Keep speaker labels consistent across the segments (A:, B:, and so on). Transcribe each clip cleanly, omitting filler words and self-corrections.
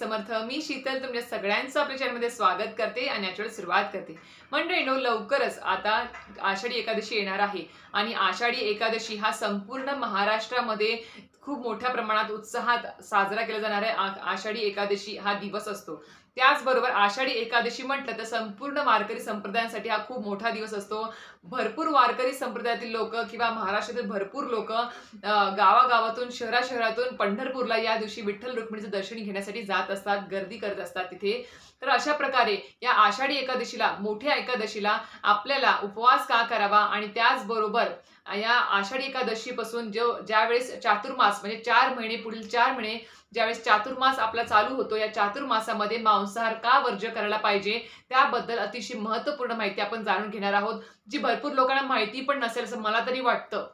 A: समर्थ. मी शीतल तुमच्या सगळ्यांचं आपल्या चॅनलमध्ये स्वागत करते आणि याच्यावर सुरुवात करते. मंडळींनो, लवकरच आता आषाढी एकादशी येणार आहे आणि आषाढी एकादशी हा संपूर्ण महाराष्ट्रामध्ये खूप मोठ्या प्रमाणात उत्साहात साजरा केला जाणारा आषाढी एकादशी हा दिवस असतो. त्याचबरोबर आषाढी एकादशी म्हटलं तर संपूर्ण वारकरी संप्रदायांसाठी हा खूप मोठा दिवस असतो. भरपूर वारकरी संप्रदायातील लोक किंवा महाराष्ट्रातील भरपूर लोक गावागावातून शहरातून पंढरपूरला या दिवशी विठ्ठल रुक्मिणीचं दर्शन घेण्यासाठी जात असतात, गर्दी करत असतात तिथे. तर अशा प्रकारे या आषाढी एकादशीला, मोठ्या एकादशीला आपल्याला उपवास का करावा आणि त्याचबरोबर या आषाढी एकादशी पासून ज्यावेळेस चातुर्मास म्हणजे 4 महिने, पुढील 4 महिने ज्यावेळेस चातुर्मास आपला चालू होतो, या चातुर्मासामध्ये मांसाहार का वर्ज्य करायला पाहिजे त्याबद्दल अतिशय महत्त्वपूर्ण माहिती आपण जाणून घेणार आहोत, जी भरपूर लोकांना माहिती पण नसेल असं मला तरी वाटतं.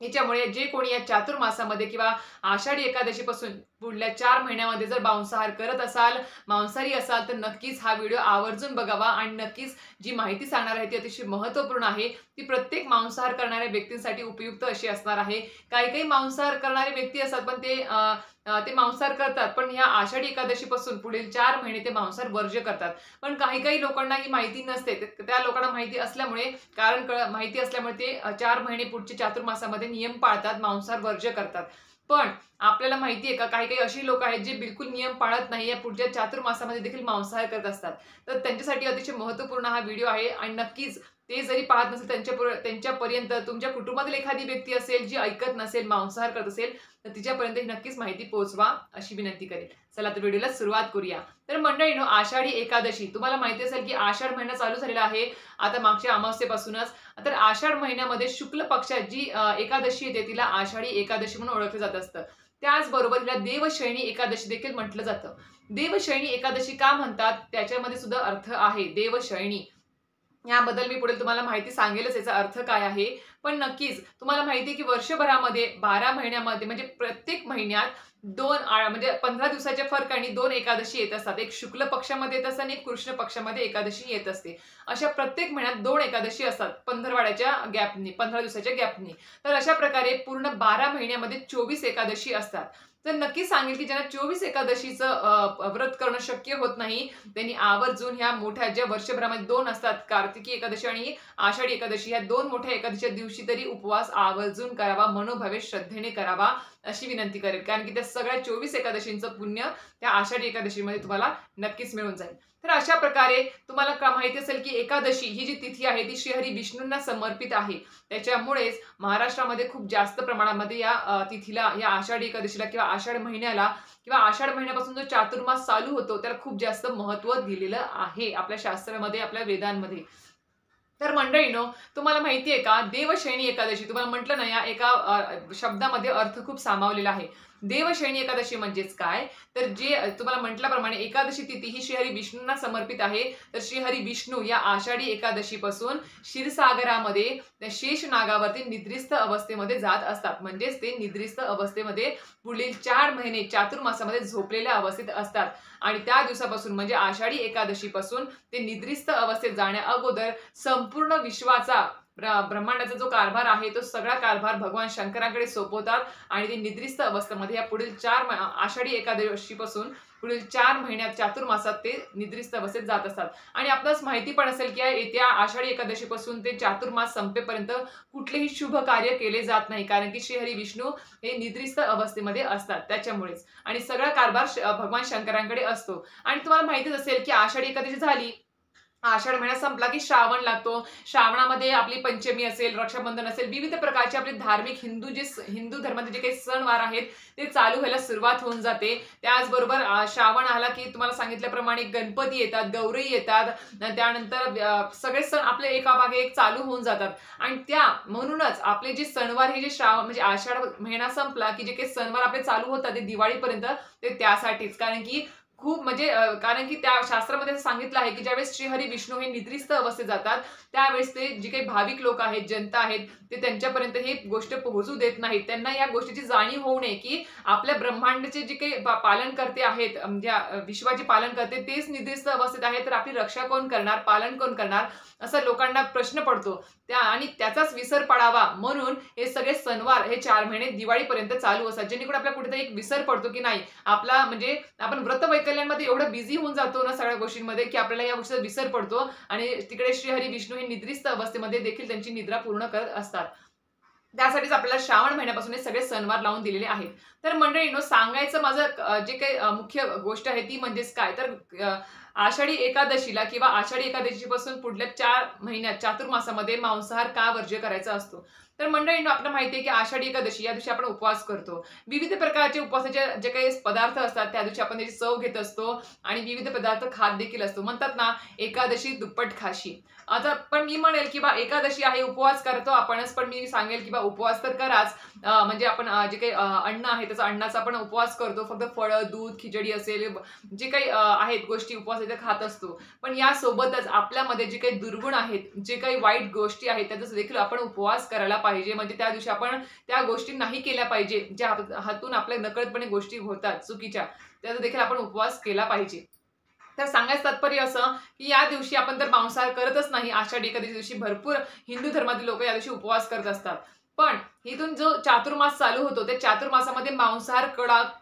A: याच्यामुळे जे कोणी या चातुर्मासामध्ये किंवा आषाढी एकादशी पासून पुढल्या 4 महिन्यामध्ये जर मांसाहार करत असाल, मांसाहारी असाल, तर नक्कीच हा व्हिडिओ आवर्जून बघावा आणि नक्कीच जी माहिती सांगणार आहे ती अतिशय महत्त्वपूर्ण आहे. ती प्रत्येक मांसाहार करणाऱ्या व्यक्तींसाठी उपयुक्त अशी असणार आहे. काही मांसाहार करणारे व्यक्ती असतात पण ते मांसाहार करतात, पण ह्या आषाढी एकादशी पासून पुढील 4 महिने ते मांसाहार वर्ज्य करतात. पण काही लोकांना ही माहिती नसते. त्या लोकांना माहिती असल्यामुळे माहिती असल्यामुळे ते 4 महिने पुढच्या चातुर्मासामध्ये नियम पाळतात, मांसाहार वर्ज्य करतात. पण आपल्याला माहिती आहे का, काही अशी लोक आहेत जे बिलकुल नियम पाळत नाही, या पुढच्या चातुर्मासामध्ये देखील मांसाहार करत असतात. तर त्यांच्यासाठी अतिशय महत्त्वपूर्ण हा व्हिडिओ आहे आणि नक्कीच ते जरी पाहत नसेल त्यांच्यापर्यंत तुमच्या कुटुंबातील एखादी व्यक्ती असेल जी ऐकत नसेल, मांसाहार करत असेल, तर तिच्यापर्यंत ही नक्कीच माहिती पोहोचवा अशी विनंती करेल. चला तर व्हिडिओला सुरुवात करूया. तर मंडळींनो, आषाढी एकादशी तुम्हाला माहिती असेल की आषाढ महिना चालू झालेला आहे आता मागच्या अमावस्येपासूनच. तर आषाढ महिन्यामध्ये शुक्ल पक्षात जी एकादशी येते तिला आषाढी एकादशी म्हणून ओळखलं जात असतं. त्याचबरोबर तिला देवशयनी एकादशी देखील म्हटलं जातं. देवशयनी एकादशी का म्हणतात त्याच्यामध्ये सुद्धा अर्थ आहे. देवशयनी याबद्दल मी पुढे तुम्हाला माहिती सांगेलच, याचा अर्थ काय आहे. पण नक्कीच तुम्हाला माहिती आहे की वर्षभरामध्ये 12 महिन्यामध्ये म्हणजे प्रत्येक महिन्यात म्हणजे 15 दिवसाच्या फरकाने 2 एकादशी येत असतात. एक शुक्ल पक्षामध्ये येत असतात आणि एक कृष्ण पक्षामध्ये एकादशी येत असते. अशा प्रत्येक महिन्यात 2 एकादशी असतात 15 दिवसाच्या गॅपनी. तर अशा प्रकारे पूर्ण 12 महिन्यामध्ये 24 एकादशी असतात. तर नक्कीच सांगेल की ज्यांना 24 एकादशीचं व्रत करणं शक्य होत नाही, त्यांनी आवर्जून ह्या मोठ्या ज्या वर्षभरामध्ये 2 असतात, कार्तिकी एकादशी आणि आषाढी एकादशी, या 2 मोठ्या एकादशीच्या दिवशी तरी उपवास आवर्जून करावा, मनोभावे श्रद्धेने करावा अशी विनंती करेल. कारण की त्या सगळ्या 24 एकादशींचं पुण्य त्या आषाढी एकादशीमध्ये तुम्हाला नक्कीच मिळून जाईल. तर अशा प्रकारे तुम्हाला माहिती असेल की एकादशी ही जी तिथी आहे ती श्रीहरी विष्णूंना समर्पित आहे. त्याच्यामुळेच महाराष्ट्रामध्ये खूप जास्त प्रमाणामध्ये या तिथीला, या आषाढी एकादशीला किंवा आषाढ महिन्याला किंवा आषाढ महिन्यापासून जो चातुर्मास चालू होतो त्याला खूप जास्त महत्त्व दिलेलं आहे आपल्या शास्त्रामध्ये, आपल्या वेदांमध्ये. तर मंडळींनो, तुम्हाला माहिती आहे का, देवशयनी एकादशी तुम्हाला म्हटलं ना, या एका शब्दामध्ये अर्थ खूप सामावलेला आहे. देवशयनी एकादशी म्हणजेच काय, तर जे तुम्हाला म्हटल्याप्रमाणे एकादशी तिथी ही श्रीहरी विष्णूंना समर्पित आहे. तर श्रीहरी विष्णू या आषाढी एकादशी पासून क्षीरसागरामध्ये शेष नागावरती निद्रिस्त अवस्थेमध्ये जात असतात. म्हणजेच ते निद्रिस्त अवस्थेमध्ये पुढील 4 महिने चातुर्मासामध्ये झोपलेल्या अवस्थेत असतात. आणि त्या दिवसापासून म्हणजे आषाढी एकादशी पासून ते निद्रिस्त अवस्थेत जाण्या अगोदर संपूर्ण विश्वाचा, ब्रह्मांडाचा जो कारभार आहे तो सगळा कारभार भगवान शंकरांकडे सोपवतात आणि ते निद्रिस्त अवस्थेमध्ये या पुढील आषाढी एकादशी पासून पुढील 4 महिन्यात चातुर्मासात ते निद्रिस्त अवस्थेत जात असतात. आणि आपल्याला माहिती पण असेल की येत्या आषाढी एकादशी पासून ते चातुर्मास संपेपर्यंत कुठलेही शुभ कार्य केले जात नाही, कारण की श्रीहरी विष्णू हे निद्रिस्त अवस्थेमध्ये असतात त्याच्यामुळेच. आणि सगळा कारभार भगवान शंकरांकडे असतो. आणि तुम्हाला माहितीच असेल की आषाढी एकादशी झाली, आषाढ महिना संपला की श्रावण लागतो. श्रावणामध्ये आपली पंचमी असेल, रक्षाबंधन असेल, विविध प्रकारचे आपले धार्मिक हिंदू धर्माचे जे काही सणवार आहेत ते चालू व्हायला सुरुवात होऊन जाते. त्याचबरोबर श्रावण आला की तुम्हाला सांगितल्याप्रमाणे गणपती येतात, गौरी येतात, त्यानंतर सगळे सण आपले एकामागे एक चालू होऊन जातात. आणि म्हणूनच आपले जे सणवार हे जे श्रावण म्हणजे आषाढ महिना संपला की जे काही सणवार आपले चालू होतात ते दिवाळीपर्यंत, ते त्यासाठीच. कारण की त्या शास्त्रामध्ये सांगितलं आहे की ज्यावेळेस श्रीहरी विष्णू हे निद्रिस्त अवस्थेत जातात त्यावेळेस ते जे काही भाविक लोक आहेत, जनता आहेत, ते त्यांच्यापर्यंत ही गोष्ट पोहोचू देत नाहीत. त्यांना या गोष्टीची जाणीव होऊ नये की आपल्या ब्रह्मांडाचे जे काही पालन करते आहेत, म्हणजे विश्वाचे पालन करते तेच निद्रिस्त अवस्थेत आहेत, तर आपली रक्षा कोण करणार, पालन कोण करणार, असा लोकांना प्रश्न पडतो. आणि त्याचाच विसर पडावा म्हणून हे सगळे सणवार हे 4 महिने दिवाळीपर्यंत चालू असतात, जेणेकरून आपल्याला कुठेतरी एक विसर पडतो की नाही आपला म्हणजे आपण व्रत वैकल्यांमध्ये एवढं बिझी होऊन जातो ना सगळ्या गोष्टींमध्ये, की आपल्याला या गोष्टीचा विसर पडतो आणि तिकडे श्रीहरी विष्णू हे निद्रिस्त अवस्थेमध्ये देखील त्यांची निद्रा पूर्ण करत असतात. त्यासाठीच आपल्याला श्रावण महिन्यापासून हे सगळे सणवार लावून दिलेले आहेत. तर मंडळींनो, सांगायचं माझं जे काही मुख्य गोष्ट आहे ती म्हणजेच काय, तर आषाढी एकादशीला किंवा आषाढी एकादशीपासून पुढल्या 4 महिन्यात चातुर्मासामध्ये मांसाहार का वर्ज्य करायचा असतो. तर मंडळींनो, आपल्याला माहिती आहे की आषाढी एकादशी या दिवशी आपण उपवास करतो. विविध प्रकारचे उपवासाचे जे काही पदार्थ असतात त्या दिवशी आपण त्याची चव घेत असतो आणि विविध पदार्थ खात देखील असतो. म्हणतात ना, एकादशी दुप्पट खाशी. आता पण मी म्हणेल की बा एकादशी आहे, उपवास करतो आपणच, पण मी सांगेल की बा उपवास तर कराच. म्हणजे आपण जे काही अन्न आहे त्याचा अन्नाचा आपण उपवास करतो. फक्त फळं, दूध, खिचडी असेल जे काही आहेत गोष्टी उपवासाच्या खात असतो. पण यासोबतच आपल्यामध्ये जे काही दुर्गुण आहेत, जे काही वाईट गोष्टी आहेत त्याचा देखील आपण उपवास करायला पाहिजे. म्हणजे त्या दिवशी आपण त्या गोष्टी नाही केल्या पाहिजे, ज्या हातून आपल्या नकळतपणे गोष्टी होतात चुकीच्या, त्याचा देखील आपण उपवास केला पाहिजे. तर सांगायचं तात्पर्य असं की या दिवशी आपण तर मांसाहार करतच नाही. आषाढी एकादशी दिवशी भरपूर हिंदू धर्मातील लोक या दिवशी उपवास करत असतात. पण इथून जो चातुर्मास चालू होतो त्या चातुर्मासामध्ये मांसाहार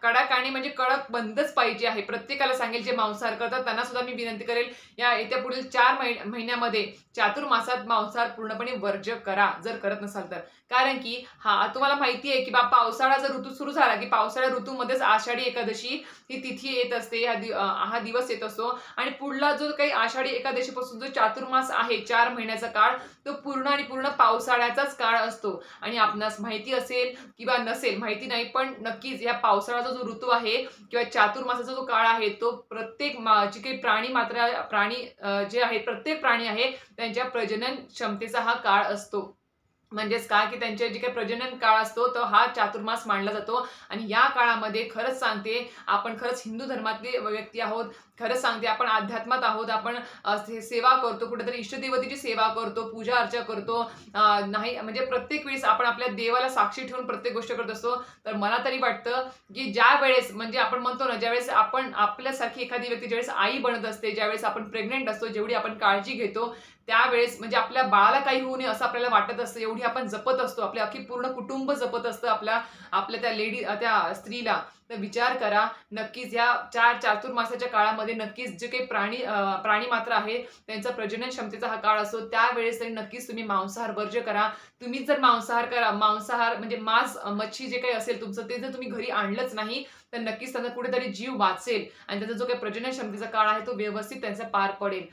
A: कडाकाने म्हणजे कडक बंदच पाहिजे आहे. प्रत्येकाला सांगेल जे मांसाहार करतात त्यांना सुद्धा मी विनंती करेल, या येत्या पुढील 4 महिन्यामध्ये चातुर्मासात मांसाहार पूर्णपणे वर्ज्य करा, जर करत नसाल तर. कारण की तुम्हाला माहिती आहे की पावसाळ्याचा ऋतू सुरू झाला की पावसाळ्या ऋतूमध्येच आषाढी एकादशी ही तिथी येत असते, हा दिवस येत असतो आणि पुढला जो काही आषाढी एकादशीपासून जो चातुर्मास आहे 4 महिन्याचा काळ, तो पूर्ण आणि पूर्ण पावसाळ्याचाच काळ असतो. आणि आपणास माहिती असेल किंवा नसेल माहिती नाही, पण नक्कीच या पावसाळ्याचा जो ऋतू आहे किंवा चातुर्मासाचा जो काळ आहे तो प्रत्येक जे काही प्राणी जे आहेत, प्रत्येक प्राणी आहे त्यांच्या प्रजनन क्षमतेचा हा काळ असतो. म्हणजेच काय की त्यांचे जे काही प्रजनन काळ असतो तो हा चातुर्मास मानला जातो. आणि या काळामध्ये खरंच सांगते, आपण खरंच हिंदू धर्मातले व्यक्ती आहोत, खरंच सांगते आपण अध्यात्मात आहोत, आपण सेवा करतो, कुठेतरी इष्टदेवतेची सेवा करतो, पूजा अर्चा करतो. नाही म्हणजे प्रत्येक वेळेस आपण आपल्या देवाला साक्षी ठेवून प्रत्येक गोष्ट करत असतो. तर मला तरी वाटतं की ज्या वेळेस म्हणजे आपण म्हणतो ना, ज्यावेळेस आपण आपल्यासारखी एखादी व्यक्ती ज्यावेळेस आई बनत असते, ज्यावेळेस आपण प्रेग्नेंट असतो, जेवढी आपण काळजी घेतो त्यावेळेस म्हणजे आपल्या बाळाला काही होऊ नये असं आपल्याला वाटत असतं, एवढी आपण जपत असतो, आपले अख्खी पूर्ण कुटुंब जपत असतं आपल्या त्या स्त्रीला. तर विचार करा नक्कीच या चातुर्मासाच्या काळामध्ये नक्कीच जे काही प्राणी मात्र आहे त्यांचा प्रजनन क्षमतेचा हा काळ असतो, त्यावेळेस तरी नक्कीच तुम्ही मांसाहार वर्ज्य करा. तुम्ही जर मांसाहार म्हणजे मांस मच्छी जे काही असेल तुमचं, ते जर तुम्ही घरी आणलंच नाही तर नक्कीच त्यांचा कुठेतरी जीव वाचेल आणि त्याचा जो काही प्रजनन क्षमतेचा काळ आहे तो व्यवस्थित त्यांचा पार पडेल.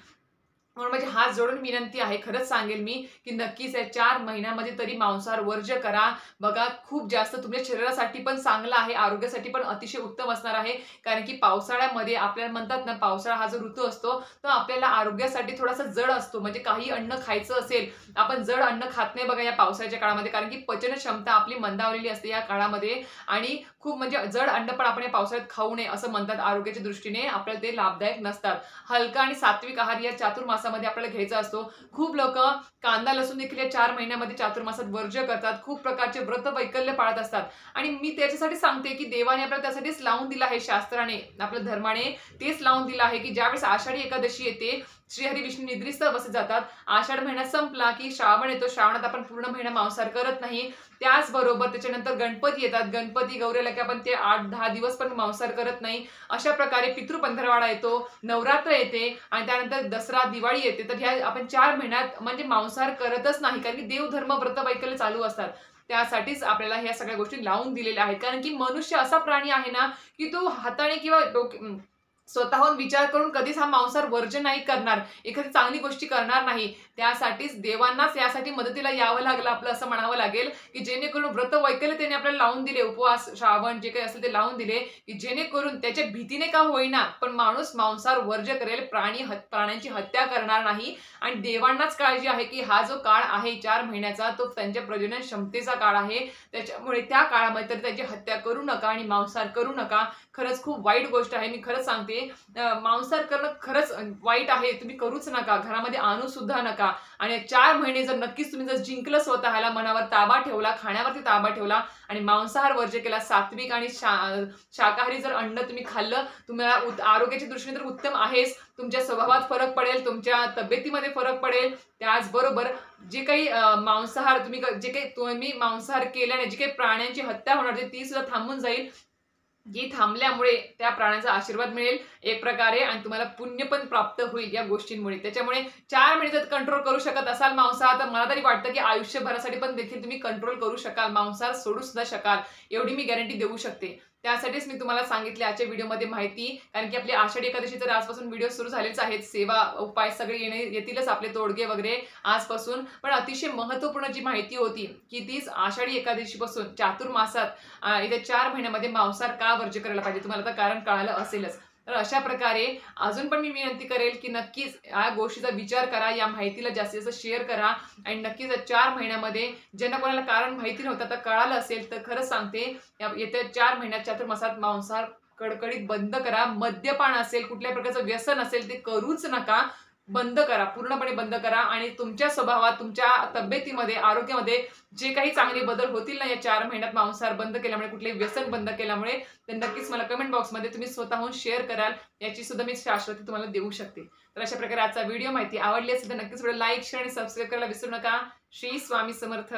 A: म्हणून माझी हात जोडून विनंती आहे, खरंच सांगेल मी की नक्कीच या 4 महिन्यामध्ये तरी मांसाहार वर्ज्य करा. बघा खूप जास्त तुमच्या शरीरासाठी पण चांगलं आहे, आरोग्यासाठी पण अतिशय उत्तम असणार आहे. कारण की पावसाळ्यामध्ये आपल्याला म्हणतात ना, पावसाळा हा जो ऋतू असतो तो आपल्याला आरोग्यासाठी थोडासा जड असतो. म्हणजे काही अन्न खायचं असेल, आपण जड अन्न खात नाही बघा या पावसाळ्याच्या काळामध्ये, कारण की पचन क्षमता आपली मंदावलेली असते या काळामध्ये आणि खूप म्हणजे जड अन्न पण आपण या पावसाळ्यात खाऊ नये असं म्हणतात. आरोग्याच्या दृष्टीने आपल्याला ते लाभदायक नसतात. हलका आणि सात्विक आहार या चातुर्मासामध्ये आपल्याला घ्यायचा असतो. खूप लोक कांदा लसूण देखील या 4 महिन्यामध्ये चातुर्मासात वर्ज्य करतात, खूप प्रकारचे व्रत वैकल्य पाळत असतात. आणि मी त्याच्यासाठी सांगते की देवाने आपल्याला त्यासाठीच लावून दिलं आहे, शास्त्राने आपल्या धर्माने तेच लावून दिलं आहे की ज्यावेळेस आषाढी एकादशी येते, श्रीहरी विष्णू निद्रिस्त अवस्थेत जातात, आषाढ महिना संपला की श्रावण येतो, श्रावणात आपण पूर्ण महिना मांसाहार करत नाही. त्याचबरोबर त्याच्यानंतर गणपती येतात, गणपती गौरीला की आपण ते 8-10 दिवस पण मांसाहार करत नाही. अशा प्रकारे पितृपंधरवाडा येतो, नवरात्र येते आणि त्यानंतर दसरा दिवाळी येते. तर ह्या आपण 4 महिन्यात म्हणजे मांसाहार करतच नाही, कारण की देवधर्म व्रत वैकल्य चालू असतात. त्यासाठीच आपल्याला ह्या सगळ्या गोष्टी लावून दिलेल्या आहेत. कारण की मनुष्य असा प्राणी आहे ना की तो हाताने किंवा स्वतःहून विचार करून कधीच हा मांसाहार वर्ज्य नाही करणार, एखादी चांगली गोष्टी करणार नाही. त्यासाठीच देवांनाच यासाठी मदतीला यावं लागलं आपलं असं म्हणावं लागेल की जेणेकरून व्रत वैकल्य त्याने आपल्याला लावून दिले, उपवास श्रावण जे काही असेल ते लावून दिले की जेणेकरून त्याच्या भीतीने का होईना पण माणूस मांसाहार वर्ज्य करेल, प्राण्यांची हत्या करणार नाही. आणि देवांनाच काळजी आहे की हा जो काळ आहे 4 महिन्याचा तो त्यांच्या प्रजनन क्षमतेचा काळ आहे, त्याच्यामुळे त्या काळामध्ये तरी त्याची हत्या करू नका आणि मांसाहार करू नका. खरंच खूप वाईट गोष्ट आहे, मी खरंच सांगते मांसाहार करणं खरंच वाईट आहे, तुम्ही करूच नका, घरामध्ये आणू सुद्धा नका. आणि 4 महिने जर नक्कीच तुम्ही जर जिंकलं, स्वतःला मनावर ताबा ठेवला, खाण्यावरती ताबा ठेवला आणि मांसाहार वर्ज्य केला, सात्विक आणि शाकाहारी जर अन्न तुम्ही खाल्लं, तुम्हाला आरोग्याच्या दृष्टीने तर उत्तम आहेच, तुमच्या स्वभावात फरक पडेल, तुमच्या तब्येतीमध्ये फरक पडेल. त्याचबरोबर जे काही तुम्ही मांसाहार केल्याने जी काही प्राण्यांची हत्या होणार ती सुद्धा थांबून जाईल. जी थांबल्यामुळे त्या प्राण्याचा आशीर्वाद मिळेल एक प्रकारे आणि तुम्हाला पुण्य पण प्राप्त होईल या गोष्टींमुळे. त्याच्यामुळे 4 महिने जर कंट्रोल करू शकत असाल मांसाहार, तर मला तरी वाटतं की आयुष्यभरासाठी पण देखील तुम्ही कंट्रोल करू शकाल. मांसाहार सोडू सुद्धा शकाल. एवढी मी गॅरंटी देऊ शकते. त्यासाठीच मी तुम्हाला सांगितले आजच्या व्हिडिओमध्ये माहिती. कारण की आपली आषाढी एकादशी तर आजपासून व्हिडिओ सुरू झालेच आहेत. सेवा, उपाय सगळे येतीलच आपले तोडगे वगैरे आजपासून. पण अतिशय महत्त्वपूर्ण जी माहिती होती, की तीच आषाढी एकादशीपासून चातुर्मासात येत्या 4 महिन्यामध्ये मांसाहार का वर्ज्य करायला पाहिजे. तुम्हाला आता कारण कळालं असेलच. तर अशा प्रकारे अजून पण मी विनंती करेल, की नक्कीच या गोष्टीचा विचार करा. या माहितीला जास्तीत जास्त शेअर करा आणि नक्कीच या 4 महिन्यामध्ये ज्यांना कोणाला कारण माहिती नव्हतं आता कळालं असेल, तर खरंच सांगते येत्या 4 महिन्यात चातुर्मासात मांसाहार कडकडीत बंद करा. मद्यपान असेल, कुठल्या प्रकारचं व्यसन असेल ते करूच नका. बंद करा, पूर्णपणे बंद करा आणि तुमच्या स्वभावात, तुमच्या तब्येतीमध्ये, आरोग्यामध्ये जे काही चांगले बदल होतील ना या 4 महिन्यात मांसाहार बंद केल्यामुळे, कुठलेही व्यसन बंद केल्यामुळे, तर नक्कीच मला कमेंट बॉक्समध्ये तुम्ही स्वतःहून शेअर कराल. याची सुद्धा मी शाश्वती तुम्हाला देऊ शकते. तर अशा प्रकारे आजचा व्हिडिओ माहिती आवडली असेल तर नक्कीच व्हिडिओ लाईक, शेअर आणि सबस्क्राईब करायला विसरू नका. श्री स्वामी समर्थ.